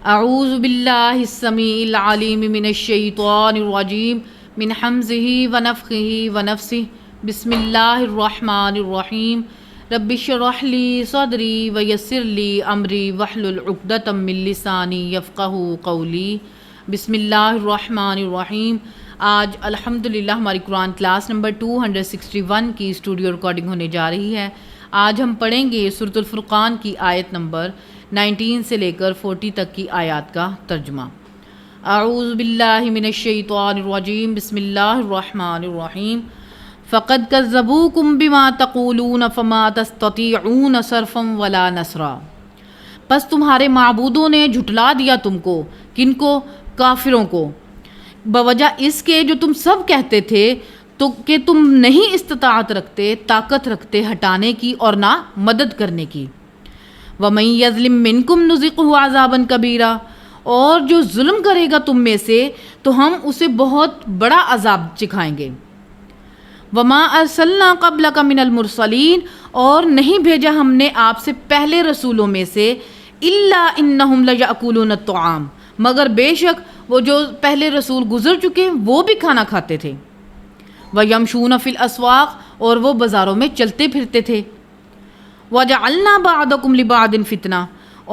اعوذ باللہ السمیع العلیم من الشیطان الرجیم من حمزہ ونفخہ ونفثہ بسم اللہ الرحمن الرحیم رب اشرح لی صدری ویسر لی امری واحلل عقدۃ من لسانی یفقہوا قولی۔ بسم اللہ الرحمن الرحیم۔ آج الحمدللہ ہماری قرآن کلاس نمبر 261 کی اسٹوڈیو ریکارڈنگ ہونے جا رہی ہے۔ آج ہم پڑھیں گے سورۃ الفرقان کی آیت نمبر 19 سے لے کر 40 تک کی آیات کا ترجمہ۔ اعوذ باللہ من الشیطان الرجیم، بسم اللہ الرحمن الرحیم۔ فقد کذبوکم بما تقولون فما تستطیعون صرفا ولا نصرا۔ پس تمہارے معبودوں نے جھٹلا دیا تم کو، کن کو؟ کافروں کو، بوجہ اس کے جو تم سب کہتے تھے تو کہ تم نہیں استطاعت رکھتے، طاقت رکھتے ہٹانے کی اور نہ مدد کرنے کی۔ وَمَن يَظْلِم مِّنكُمْ نُذِقْهُ عَذَابًا كَبِيرًا، اور جو ظلم کرے گا تم میں سے تو ہم اسے بہت بڑا عذاب چکھائیں گے۔ وَمَا أَرْسَلْنَا قَبْلَكَ مِنَ الْمُرْسَلِينَ، اور نہیں بھیجا ہم نے آپ سے پہلے رسولوں میں سے، إِلَّا إِنَّهُمْ لَيَأْكُلُونَ الطَّعَامَ، مگر بے شک وہ جو پہلے رسول گزر چکے وہ بھی کھانا کھاتے تھے۔ وَيَمْشُونَ فِي الْأَسْوَاقِ، اور وہ بازاروں میں چلتے پھرتے تھے۔ وَجَعَلْنَا بَعْضَكُمْ لِبَعْضٍ فِتْنَةً،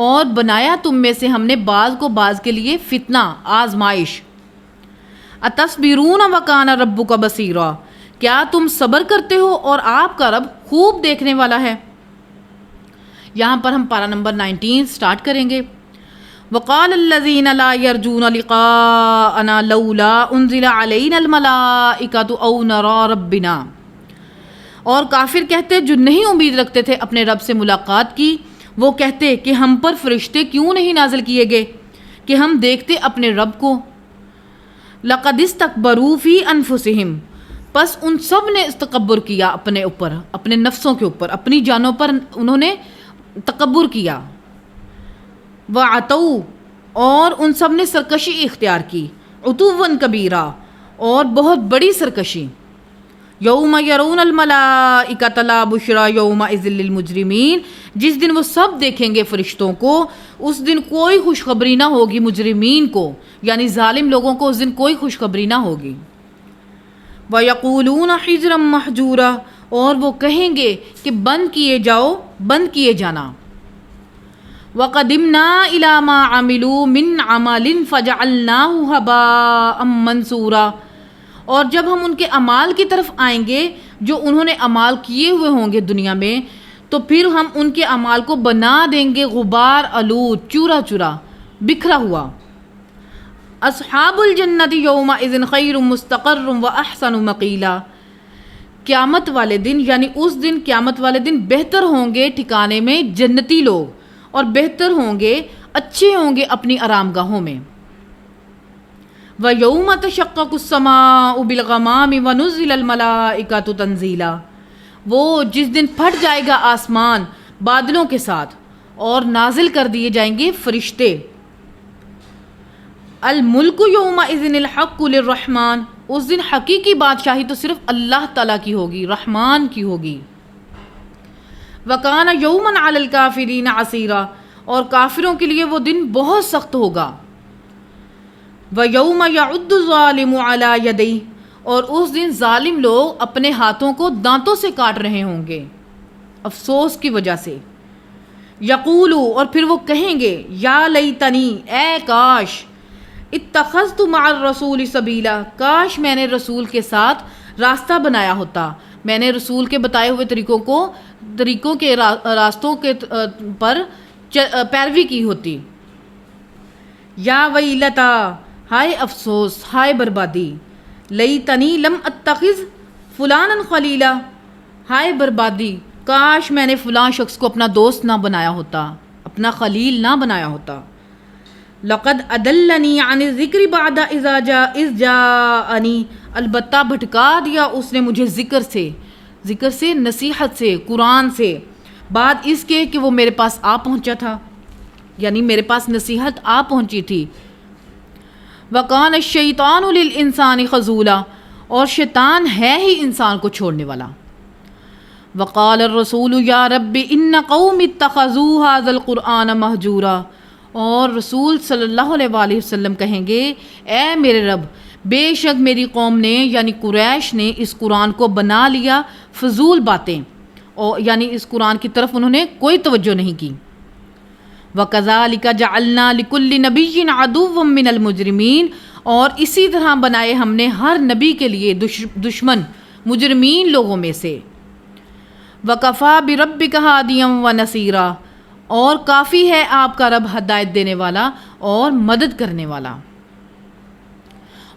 اور بنایا تم میں سے ہم نے بعض کو بعض کے لیے فتنہ، آزمائش۔ أَتَصْبِرُونَ وَكَانَ رَبُّكَ بَصِيرًا، کیا تم صبر کرتے ہو اور آپ کا رب خوب دیکھنے والا ہے۔ یہاں پر ہم پارہ نمبر 19 سٹارٹ کریں گے۔ وَقَالَ الَّذِينَ لَا يَرْجُونَ لِقَاءَنَا لَوْلَا أُنزِلَ عَلَيْنَا الْمَلَائِكَةُ أَوْ نَرَىٰ رَبَّنَا، اور کافر کہتے جو نہیں امید رکھتے تھے اپنے رب سے ملاقات کی، وہ کہتے کہ ہم پر فرشتے کیوں نہیں نازل کیے گئے کہ ہم دیکھتے اپنے رب کو۔ لَقَدِ اسْتَكْبَرُوا فِي أَنفُسِهِمْ، پس ان سب نے تکبر کیا اپنے اوپر، اپنے نفسوں کے اوپر، اپنی جانوں پر انہوں نے تکبر کیا۔ وَعَتَوْا، اور ان سب نے سرکشی اختیار کی، عُتُوًّا كَبِيرًا، اور بہت بڑی سرکشی۔ یوم یرون الملائکۃ لا بشری یومئذ للمجرمین، جس دن وہ سب دیکھیں گے فرشتوں کو، اس دن کوئی خوشخبری نہ ہوگی مجرمین کو، یعنی ظالم لوگوں کو اس دن کوئی خوشخبری نہ ہوگی۔ وَيَقُولُونَ حِجْرًا مَحْجُورًا، اور وہ کہیں گے کہ بند کیے جاؤ، بند کیے جانا۔ وَقَدِمْنَا إِلَىٰ مَا عَمِلُوا مِنْ عَمَلٍ فَجَعَلْنَاهُ هَبَاءً مَّنثُورًا، اور جب ہم ان کے اعمال کی طرف آئیں گے جو انہوں نے اعمال کیے ہوئے ہوں گے دنیا میں، تو پھر ہم ان کے اعمال کو بنا دیں گے غبار آلود، چورا چورا، بکھرا ہوا۔ اصحاب الجنت یومئذ خیر مستقر واحسن مقیلا، قیامت والے دن یعنی اس دن، قیامت والے دن بہتر ہوں گے ٹھکانے میں جنتی لوگ، اور بہتر ہوں گے، اچھے ہوں گے اپنی آرام گاہوں میں۔ وَيَوْمَ تَشَقَّقُ السَّمَاءُ بِالْغَمَامِ وَنُزِّلَ الْمَلَائِكَةُ تَنزِيلًا، وہ جس دن پھٹ جائے گا آسمان بادلوں کے ساتھ اور نازل کر دیے جائیں گے فرشتے۔ الْمُلْكُ يَوْمَئِذٍ الْحَقُّ لِلرَّحْمَٰنِ، اس دن حقیقی بادشاہی تو صرف اللہ تعالیٰ کی ہوگی، رحمان کی ہوگی۔ وَكَانَ يَوْمًا عَلَى الْكَافِرِينَ عَسِيرًا، اور کافروں کے لیے وہ دن بہت سخت ہوگا۔ وَيَوْمَ يَعُضُّ الظَّالِمُ عَلَىٰ يَدَيْهِ، اور اس دن ظالم لوگ اپنے ہاتھوں کو دانتوں سے کاٹ رہے ہوں گے افسوس کی وجہ سے۔ یقولو، اور پھر وہ کہیں گے، یا لیتنی، اے کاش، اتخذت مع الرسول سبیلا، کاش میں نے رسول کے ساتھ راستہ بنایا ہوتا، میں نے رسول کے بتائے ہوئے طریقوں کے راستوں کے پر پیروی کی ہوتی۔ یا ویلتا، ہائے افسوس، ہائے بربادی، لیتنی لم اتخذ فلانا خلیلا، ہائے بربادی، کاش میں نے فلاں شخص کو اپنا دوست نہ بنایا ہوتا، اپنا خلیل نہ بنایا ہوتا۔ لقد اضلنی عن الذکر بعد اذ جاءنی، البتہ بھٹکا دیا اس نے مجھے ذکر سے، نصیحت سے، قرآن سے، بعد اس کے کہ وہ میرے پاس آ پہنچا تھا، یعنی میرے پاس نصیحت آ پہنچی تھی۔ وَقَانَ الشَّيْطَانُ لِلْإِنسَانِ خَذُولًا، اور شیطان ہے ہی انسان کو چھوڑنے والا۔ وَقَالَ الرَّسُولُ يَا رَبِّ إِنَّ قَوْمِ اتَّخَذُوا هَٰذَا الْقُرْآنَ مَهْجُورًا، اور رسول صلی اللہ علیہ وآلہ وسلم کہیں گے اے میرے رب، بے شک میری قوم نے یعنی قریش نے اس قرآن کو بنا لیا فضول باتیں، اور یعنی اس قرآن کی طرف انہوں نے کوئی توجہ نہیں کی۔ وَكَذَلِكَ جَعَلْنَا لِكُلِّ نَبِيٍّ عَدُوًّا مِّنَ الْمُجْرِمِينَ، اور اسی طرح بنائے ہم نے ہر نبی کے لیے دشمن مجرمین لوگوں میں سے۔ وَكَفَى بِرَبِّكَ هَادِيًا وَنَصِيرًا، اور کافی ہے آپ کا رب ہدایت دینے والا اور مدد کرنے والا۔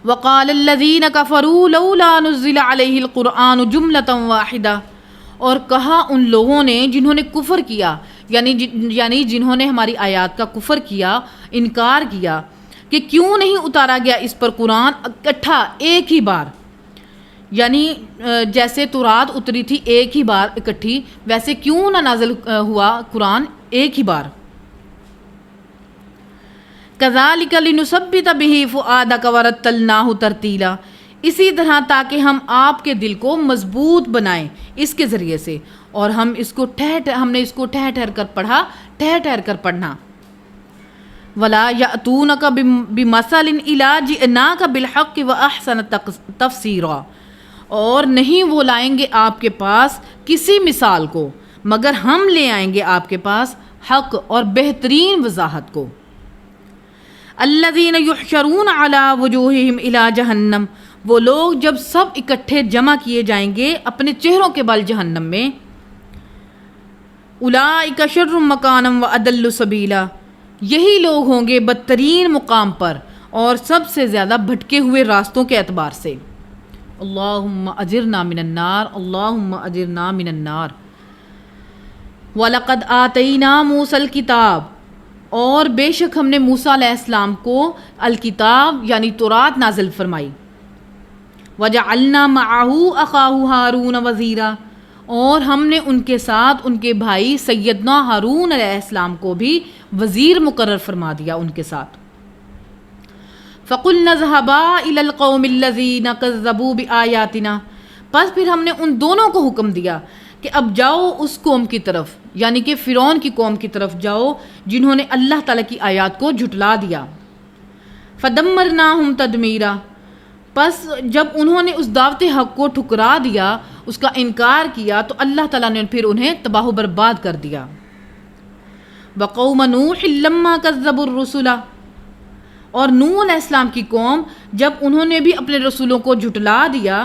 وَقَالَ الَّذِينَ كَفَرُوا لَوْلَا نُزِّلَ عَلَيْهِ الْقُرْآنُ جُمْلَةً وَاحِدَةً، اور کہا ان لوگوں نے جنہوں نے کفر کیا، یعنی جنہوں نے ہماری آیات کا کفر کیا، انکار کیا، کہ کیوں نہیں اتارا گیا اس پر قرآن اکٹھا ایک ہی بار، یعنی جیسے تورات اتری تھی ایک ہی بار اکٹھی، ویسے کیوں نہ نازل ہوا قرآن ایک ہی بار۔ کذالک لنثبت بہ فؤادک ورتلناہ ترتیلا، اسی طرح تاکہ ہم آپ کے دل کو مضبوط بنائیں اس کے ذریعے سے، اور ہم نے اس کو ٹھہر ٹھہر کر پڑھا، ٹھہر ٹھہر کر پڑھنا۔ ولا یأتونک بمثل الا جئناک بالحق واحسن تفسیرا، اور نہیں وہ لائیں گے آپ کے پاس کسی مثال کو مگر ہم لے آئیں گے آپ کے پاس حق اور بہترین وضاحت کو۔ الذین یحشرون علی وجوہہم الی جہنم، وہ لوگ جب سب اکٹھے جمع کیے جائیں گے اپنے چہروں کے بل جہنم میں۔ اولئک شر مکانا واضل سبیلا، یہی لوگ ہوں گے بدترین مقام پر اور سب سے زیادہ بھٹکے ہوئے راستوں کے اعتبار سے۔ اللہم اجرنا من النار، اللہم اجرنا من النار۔ وَلَقَدْ آتَيْنَا مُوسَى الْكِتَابَ، اور بے شک ہم نے موسیٰ علیہ السلام کو الکتاب یعنی تورات نازل فرمائی۔ وَجَعَلْنَا مَعَهُ أَخَاهُ هَارُونَ وَزِيرًا، اور ہم نے ان کے ساتھ ان کے بھائی سیدنا ہارون علیہ السلام کو بھی وزیر مقرر فرما دیا ان کے ساتھ۔ فَقُلْنَا اذْهَبَا إِلَى الْقَوْمِ الَّذِينَ كَذَّبُوا بِآيَاتِنَا، پس پھر ہم نے ان دونوں کو حکم دیا کہ اب جاؤ اس قوم کی طرف، یعنی کہ فرعون کی قوم کی طرف جاؤ جنہوں نے اللہ تعالیٰ کی آیات کو جھٹلا دیا۔ فَدَمَّرْنَاهُمْ تَدْمِيرًا، پس جب انہوں نے اس دعوت حق کو ٹھکرا دیا، اس کا انکار کیا، تو اللہ تعالیٰ نے پھر انہیں تباہ و برباد کر دیا۔ وَقَوْمَ نُوحٍ لَمَّا كَذَّبُوا الرُّسُلَ، اور نوح علیہ السلام کی قوم جب انہوں نے بھی اپنے رسولوں کو جھٹلا دیا،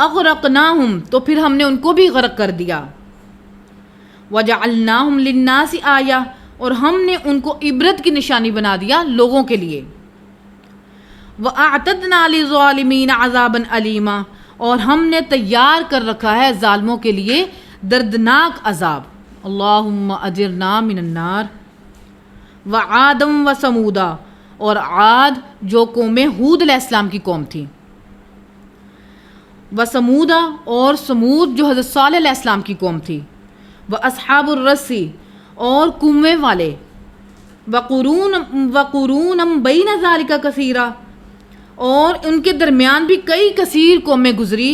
اغرقناہم، تو پھر ہم نے ان کو بھی غرق کر دیا۔ وجعلناہم للناس آیہ، اور ہم نے ان کو عبرت کی نشانی بنا دیا لوگوں کے لیے۔ وَأَعْتَدْنَا لِلظَّالِمِينَ عَذَابًا أَلِيمًا، اور ہم نے تیار کر رکھا ہے ظالموں کے لیے دردناک عذاب۔ اللہم اجرنا من النار۔ وعادا وثمودا، اور عاد جو قوم ہود علیہ السلام کی قوم تھی، وثمودا، اور سمود جو حضرت صالح علیہ السلام کی قوم تھی، واصحاب الرس، اور کنویں والے، وقرون بین ذالک کثیرا، اور ان کے درمیان بھی کئی کثیر قومیں گزری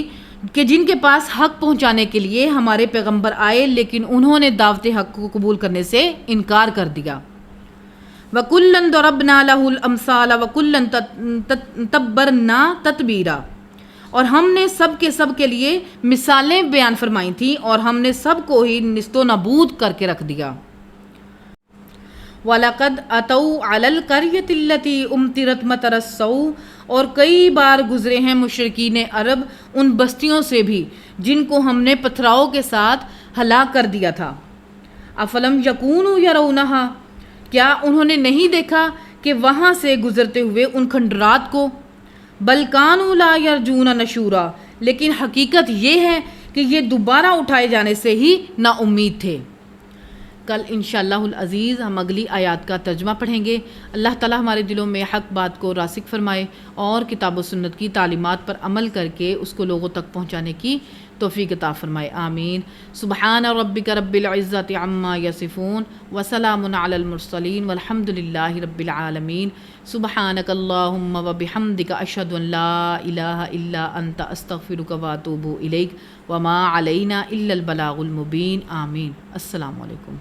کہ جن کے پاس حق پہنچانے کے لیے ہمارے پیغمبر آئے لیکن انہوں نے دعوت حق کو قبول کرنے سے انکار کر دیا۔ وَكُلًّا ضَرَبْنَا لَهُ الْأَمْثَالَ وَكُلًّا تَبَّرْنَا تَتْبِيرًا، اور ہم نے سب کے لیے مثالیں بیان فرمائی تھیں اور ہم نے سب کو ہی نیست و نابود کر کے رکھ دیا۔ وَلَقَدْ أَتَوْا عَلَى الْقَرْيَةِ الَّتِي أُمْطِرَتْ مَطَرَ السَّوْءِ، اور کئی بار گزرے ہیں مشرکین عرب ان بستیوں سے بھی جن کو ہم نے پتھراؤں کے ساتھ ہلاک کر دیا تھا۔ أَفَلَمْ يَكُونُوا يَرَوْنَهَا، کیا انہوں نے نہیں دیکھا کہ وہاں سے گزرتے ہوئے ان کھنڈرات کو؟ بل کانوا لا یرجون نشورا، لیکن حقیقت یہ ہے کہ یہ دوبارہ اٹھائے جانے سے ہی نا امید تھے۔ کل انشاءاللہ العزیز ہم اگلی آیات کا ترجمہ پڑھیں گے۔ اللہ تعالی ہمارے دلوں میں حق بات کو راسخ فرمائے اور کتاب و سنت کی تعلیمات پر عمل کر کے اس کو لوگوں تک پہنچانے کی توفیق عطا فرمائے، آمین۔ سبحان ربک رب العزت عما یصفون وسلام علی المرسلین والحمد للہ رب العالمین۔ سبحانک اللہم وبحمدک اشہد ان لا الہ الا انت استغفرک واتوب الیک وما علینا الا البلاغ المبین، آمین۔ السلام علیکم۔